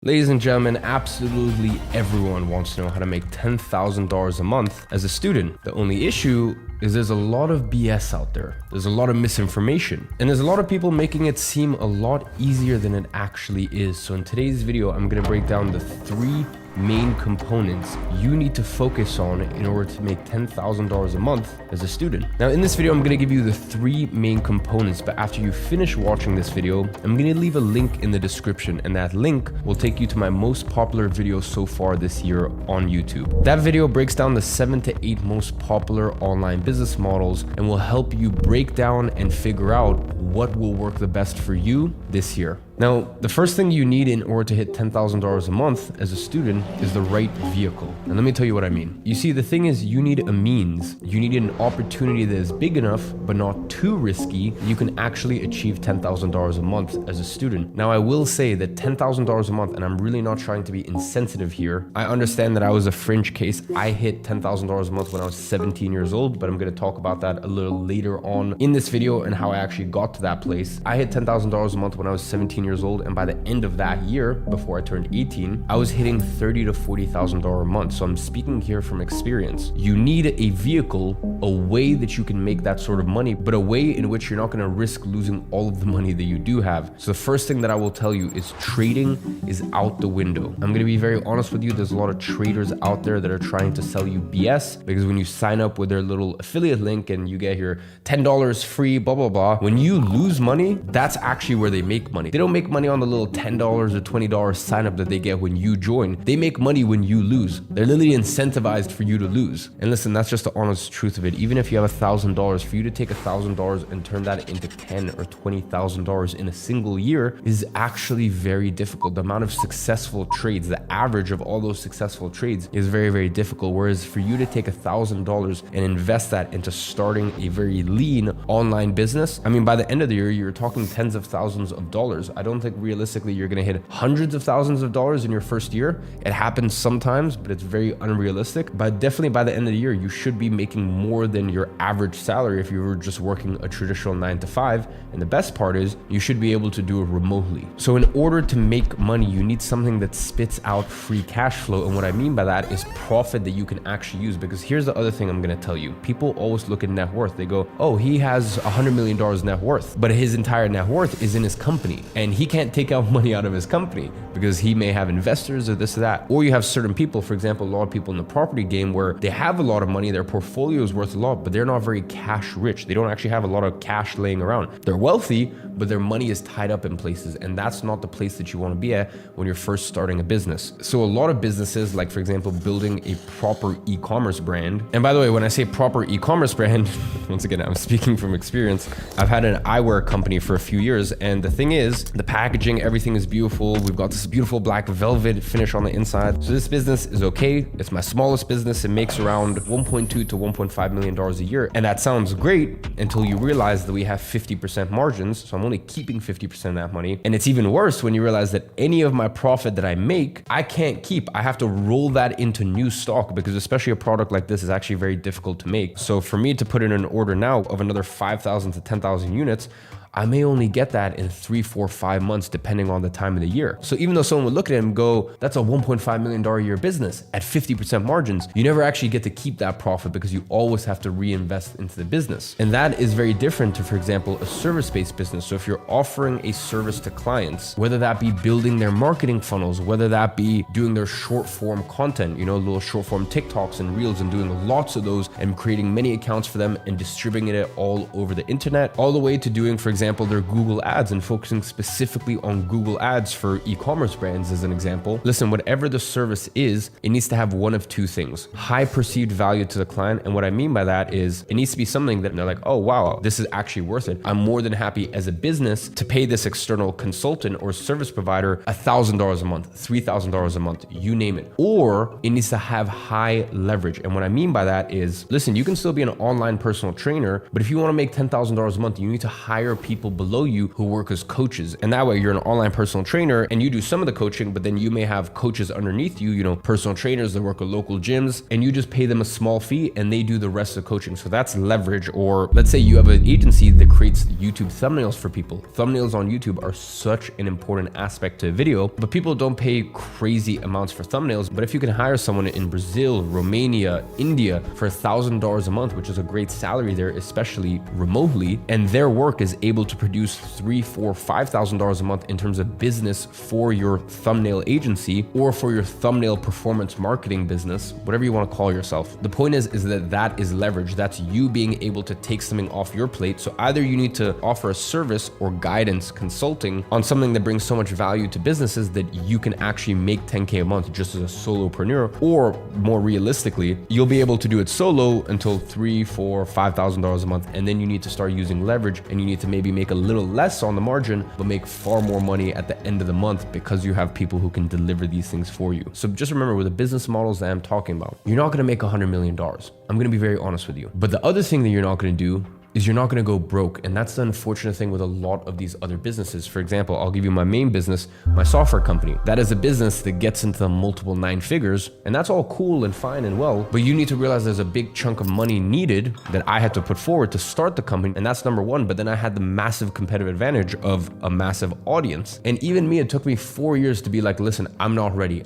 Ladies and gentlemen, absolutely everyone wants to know how to make $10,000 a month as a student. The only issue is there's a lot of BS out there. There's a lot of misinformation. And there's a lot of people making it seem a lot easier than it actually is. So in today's video, I'm gonna break down the 3 main components you need to focus on in order to make $10,000 a month as a student. Now in this video, I'm gonna give you the 3 main components, but after you finish watching this video, I'm gonna leave a link in the description, and that link will take you to my most popular video so far this year on YouTube. That video breaks down the 7 to 8 most popular online business models and will help you break down and figure out what will work the best for you this year. Now, the first thing you need in order to hit $10,000 a month as a student is the right vehicle. And let me tell you what I mean. You see, the thing is, you need a means. You need an opportunity that is big enough, but not too risky, that you can actually achieve $10,000 a month as a student. Now, I will say that $10,000 a month, and I'm really not trying to be insensitive here. I understand that I was a fringe case. I hit $10,000 a month when I was 17 years old, but I'm gonna talk about that a little later on in this video and how I actually got to that place. I hit $10,000 a month when I was 17 years old, and by the end of that year, before I turned 18, I was hitting $30,000 to $40,000 a month. So I'm speaking here from experience. You need a vehicle, a way that you can make that sort of money, but a way in which you're not gonna risk losing all of the money that you do have. So the first thing that I will tell you is trading is out the window. I'm gonna be very honest with you. There's a lot of traders out there that are trying to sell you BS, because when you sign up with their little affiliate link and you get your $10 free, blah, blah, blah, when you lose money, that's actually where they make money. They don't make money on the little $10 or $20 sign up that they get when you join. They make money when you lose. They're literally incentivized for you to lose. And listen, that's just the honest truth of it. Even if you have $1,000, for you to take $1,000 and turn that into $10,000 or $20,000 in a single year is actually very difficult. The amount of successful trades, the average of all those successful trades is very, very difficult. Whereas for you to take $1,000 and invest that into starting a very lean online business, I mean, by the end of the year, you're talking tens of thousands of dollars. I don't think realistically you're gonna hit hundreds of thousands of dollars in your first year. It happens sometimes, but it's very unrealistic. But definitely by the end of the year, you should be making more than your average salary if you were just working a traditional 9 to 5. And the best part is you should be able to do it remotely. So in order to make money, you need something that spits out free cash flow. And what I mean by that is profit that you can actually use. Because here's the other thing I'm gonna tell you. People always look at net worth. They go, oh, he has $100 million net worth, but his entire net worth is in his company. And he can't take out money out of his company because he may have investors or this or that. Or you have certain people, for example, a lot of people in the property game where they have a lot of money, their portfolio is worth a lot, but they're not very cash rich. They don't actually have a lot of cash laying around. They're wealthy, but their money is tied up in places, and that's not the place that you want to be at when you're first starting a business. So a lot of businesses, like for example, building a proper e-commerce brand. And by the way, when I say proper e-commerce brand, once again, I'm speaking from experience. I've had an eyewear company for a few years, and the thing is, the packaging, everything is beautiful. We've got this beautiful black velvet finish on the inside. So this business is okay. It's my smallest business. It makes around $1.2 to $1.5 million a year. And that sounds great until you realize that we have 50% margins. So I'm only keeping 50% of that money. And it's even worse when you realize that any of my profit that I make, I can't keep. I have to roll that into new stock, because especially a product like this is actually very difficult to make. So for me to put in an order now of another 5,000 to 10,000 units, I may only get that in 3, 4, 5 months, depending on the time of the year. So even though someone would look at it and go, that's a $1.5 million a year business at 50% margins, you never actually get to keep that profit because you always have to reinvest into the business. And that is very different to, for example, a service-based business. So if you're offering a service to clients, whether that be building their marketing funnels, whether that be doing their short form content, you know, little short form TikToks and Reels, and doing lots of those and creating many accounts for them and distributing it all over the internet, all the way to doing, for example, their Google ads and focusing specifically on Google ads for e-commerce brands as an example. Listen, whatever the service is, it needs to have one of 2 things: high perceived value to the client. And what I mean by that is it needs to be something that they're like, oh, wow, this is actually worth it. I'm more than happy as a business to pay this external consultant or service provider $1,000 a month, $3,000 a month, you name it. Or it needs to have high leverage. And what I mean by that is, listen, you can still be an online personal trainer, but if you want to make $10,000 a month, you need to hire people people below you who work as coaches. And that way you're an online personal trainer and you do some of the coaching, but then you may have coaches underneath you, personal trainers that work at local gyms, and you just pay them a small fee and they do the rest of the coaching. So that's leverage. Or let's say you have an agency that creates YouTube thumbnails for people. Thumbnails on YouTube are such an important aspect to a video, but people don't pay crazy amounts for thumbnails. But if you can hire someone in Brazil, Romania, India for $1,000 a month, which is a great salary there, especially remotely, and their work is able to produce $3,000, $4,000, $5,000 a month in terms of business for your thumbnail agency or for your thumbnail performance marketing business, whatever you want to call yourself. The point is that is leverage. That's you being able to take something off your plate. So either you need to offer a service or guidance consulting on something that brings so much value to businesses that you can actually make 10K a month just as a solopreneur, or more realistically, you'll be able to do it solo until $3,000, $4,000, $5,000 a month. And then you need to start using leverage and you need to maybe make a little less on the margin, but make far more money at the end of the month because you have people who can deliver these things for you. So just remember, with the business models that I'm talking about, you're not going to make $100 million. I'm going to be very honest with you. But the other thing that you're not going to do is you're not going to go broke. And that's the unfortunate thing with a lot of these other businesses. For example, I'll give you my main business, my software company. That is a business that gets into the multiple 9 figures, and that's all cool and fine and well, but you need to realize there's a big chunk of money needed that I had to put forward to start the company, and that's number one. But then I had the massive competitive advantage of a massive audience. And even me, it took me 4 years to be like, listen, I'm not ready.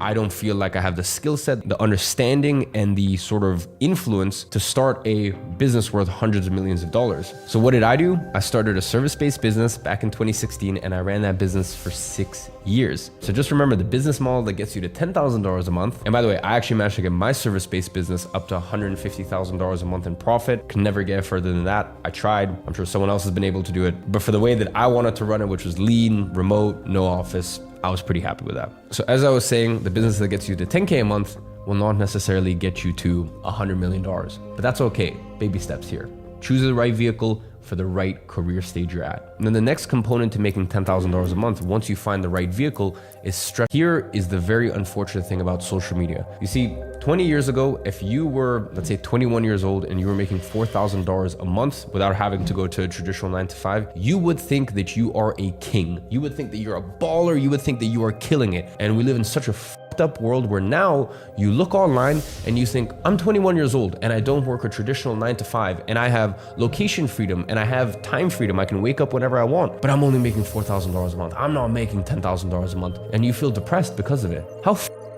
I don't feel like I have the skill set, the understanding, and the sort of influence to start a business worth hundreds of millions of dollars. So what did I do? I started a service-based business back in 2016, and I ran that business for 6 years. So just remember, the business model that gets you to $10,000 a month. And by the way, I actually managed to get my service-based business up to $150,000 a month in profit. Can never get further than that. I tried. I'm sure someone else has been able to do it. But for the way that I wanted to run it, which was lean, remote, no office, I was pretty happy with that. So as I was saying, the business that gets you to 10K a month will not necessarily get you to $100 million. But that's okay. Baby steps here. Choose the right vehicle for the right career stage you're at. And then the next component to making $10,000 a month, once you find the right vehicle, is stress. Here is the very unfortunate thing about social media. You see, 20 years ago, if you were, let's say 21 years old and you were making $4,000 a month without having to go to a traditional 9 to 5, you would think that you are a king. You would think that you're a baller. You would think that you are killing it. And we live in such a up world where now you look online and you think, I'm 21 years old and I don't work a traditional 9 to 5 and I have location freedom and I have time freedom. I can wake up whenever I want, but I'm only making $4,000 a month. I'm not making $10,000 a month. And you feel depressed because of it. How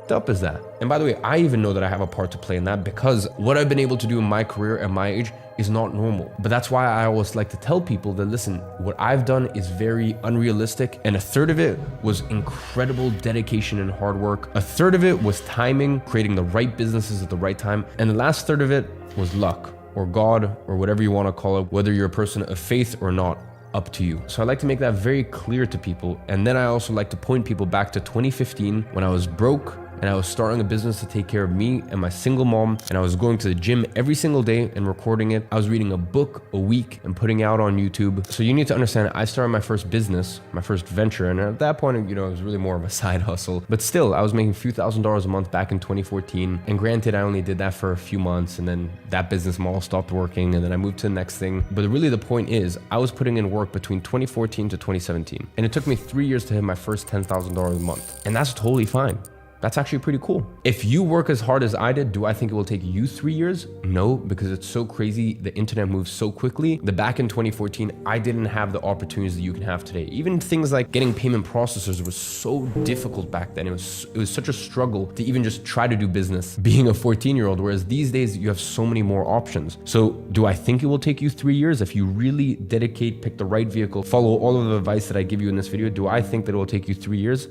up is that? And by the way, I even know that I have a part to play in that, because what I've been able to do in my career at my age is not normal. But that's why I always like to tell people that, listen, what I've done is very unrealistic, and a third of it was incredible dedication and hard work. A third of it was timing, creating the right businesses at the right time, and the last third of it was luck, or God, or whatever you want to call it, whether you're a person of faith or not. Up to you. So I like to make that very clear to people. And then I also like to point people back to 2015 when I was broke and I was starting a business to take care of me and my single mom, and I was going to the gym every single day and recording it. I was reading a book a week and putting it out on YouTube. So you need to understand, I started my first business, my first venture, and at that point, it was really more of a side hustle. But still, I was making a few $1,000s a month back in 2014. And granted, I only did that for a few months, and then that business model stopped working, and then I moved to the next thing. But really the point is, I was putting in work between 2014 to 2017. And it took me 3 years to hit my first $10,000 a month. And that's totally fine. That's actually pretty cool. If you work as hard as I did, do I think it will take you 3 years? No, because it's so crazy. The internet moves so quickly that back in 2014, I didn't have the opportunities that you can have today. Even things like getting payment processors was so difficult back then. It was such a struggle to even just try to do business being a 14-year-old, whereas these days you have so many more options. So do I think it will take you 3 years? If you really dedicate, pick the right vehicle, follow all of the advice that I give you in this video, do I think that it will take you 3 years?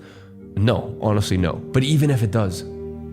No, honestly, no. But even if it does,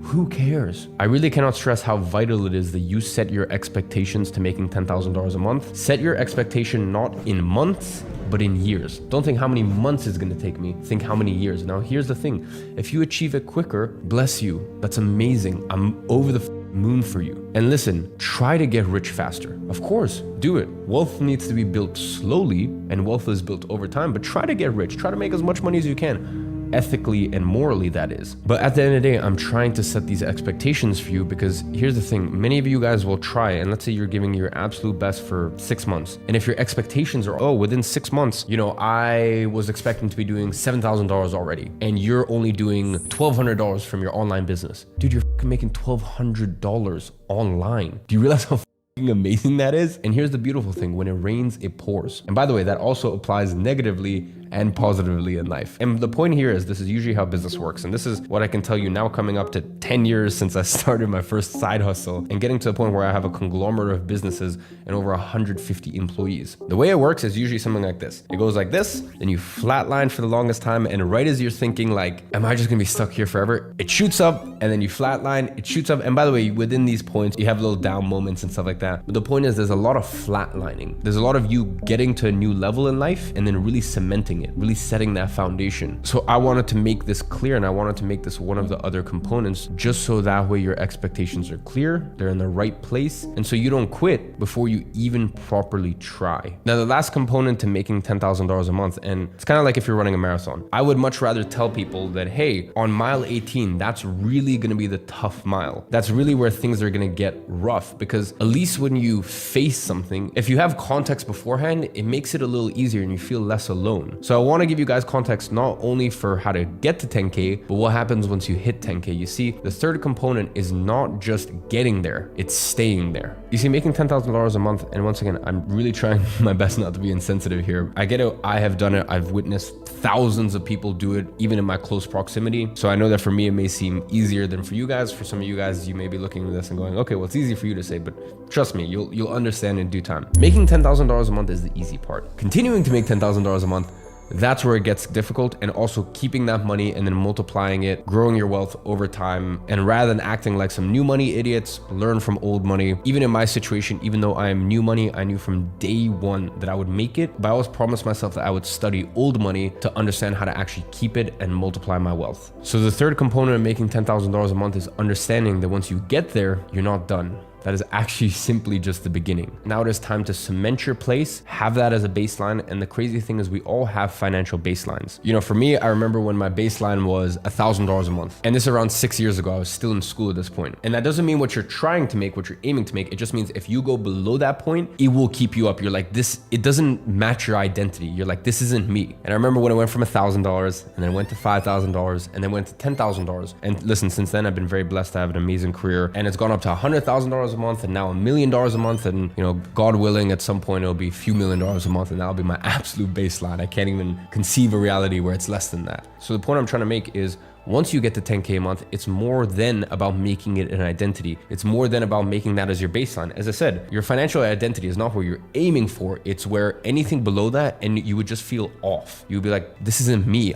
who cares? I really cannot stress how vital it is that you set your expectations to making $10,000 a month. Set your expectation not in months, but in years. Don't think how many months it's gonna take me. Think how many years. Now, here's the thing. If you achieve it quicker, bless you. That's amazing. I'm over the moon for you. And listen, try to get rich faster. Of course, do it. Wealth needs to be built slowly, and wealth is built over time, but try to get rich. Try to make as much money as you can. ethically and morally that is. But at the end of the day, I'm trying to set these expectations for you, because here's the thing. Many of you guys will try, and let's say you're giving your absolute best for 6 months. And if your expectations are, oh, within 6 months, I was expecting to be doing $7,000 already, and you're only doing $1,200 from your online business. Dude, you're making $1,200 online. Do you realize how amazing that is? And here's the beautiful thing. When it rains, it pours. And by the way, that also applies negatively and positively in life. And the point here is, this is usually how business works. And this is what I can tell you now, coming up to 10 years since I started my first side hustle and getting to the point where I have a conglomerate of businesses and over 150 employees. The way it works is usually something like this. It goes like this, then you flatline for the longest time, and right as you're thinking like, am I just gonna be stuck here forever? It shoots up, and then you flatline, it shoots up. And by the way, within these points, you have little down moments and stuff like that. But the point is, there's a lot of flatlining. There's a lot of you getting to a new level in life and then really cementing it, really setting that foundation. So I wanted to make this clear, and I wanted to make this one of the other components, just so that way your expectations are clear, they're in the right place, and so you don't quit before you even properly try. Now, the last component to making $10,000 a month, and it's kind of like if you're running a marathon. I would much rather tell people that, hey, on mile 18, that's really gonna be the tough mile. That's really where things are gonna get rough, because at least when you face something, if you have context beforehand, it makes it a little easier and you feel less alone. So I want to give you guys context not only for how to get to 10K, but what happens once you hit 10K. You see, the third component is not just getting there, it's staying there. You see, making $10,000 a month, and once again, I'm really trying my best not to be insensitive here. I get it, I have done it, I've witnessed thousands of people do it, even in my close proximity. So I know that for me, it may seem easier than for you guys. For some of you guys, you may be looking at this and going, okay, well, it's easy for you to say, but trust me, you'll understand in due time. Making $10,000 a month is the easy part. Continuing to make $10,000 a month, that's where it gets difficult, and also keeping that money and then multiplying it, growing your wealth over time. And rather than acting like some new money idiots, learn from old money. Even in my situation, even though I am new money, I knew from day one that I would make it, but I always promised myself that I would study old money to understand how to actually keep it and multiply my wealth. So the third component of making $10,000 a month is understanding that once you get there, you're not done. That is actually simply just the beginning. Now it is time to cement your place, have that as a baseline. And the crazy thing is, we all have financial baselines. For me, I remember when my baseline was $1,000 a month. And this is around 6 years ago. I was still in school at this point. And that doesn't mean what you're trying to make, what you're aiming to make. It just means if you go below that point, it will keep you up. You're like, it doesn't match your identity. You're like, this isn't me. And I remember when I went from $1,000 and then went to $5,000 and then went to $10,000. And listen, since then, I've been very blessed to have an amazing career, and it's gone up to $100,000 a month, and now $1 million a month. And God willing, at some point it'll be a few $1 million a month, and that'll be my absolute baseline. I can't even conceive a reality where it's less than that. So the point I'm trying to make is, once you get to 10K a month, it's more than about making it an identity. It's more than about making that as your baseline. As I said, your financial identity is not where you're aiming for. It's where anything below that, and you would just feel off. You would be like, this isn't me.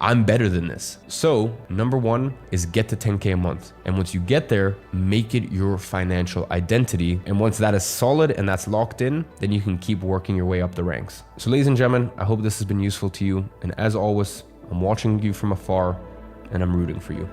I'm better than this. So number one is get to 10K a month. And once you get there, make it your financial identity. And once that is solid and that's locked in, then you can keep working your way up the ranks. So ladies and gentlemen, I hope this has been useful to you. And as always, I'm watching you from afar, and I'm rooting for you.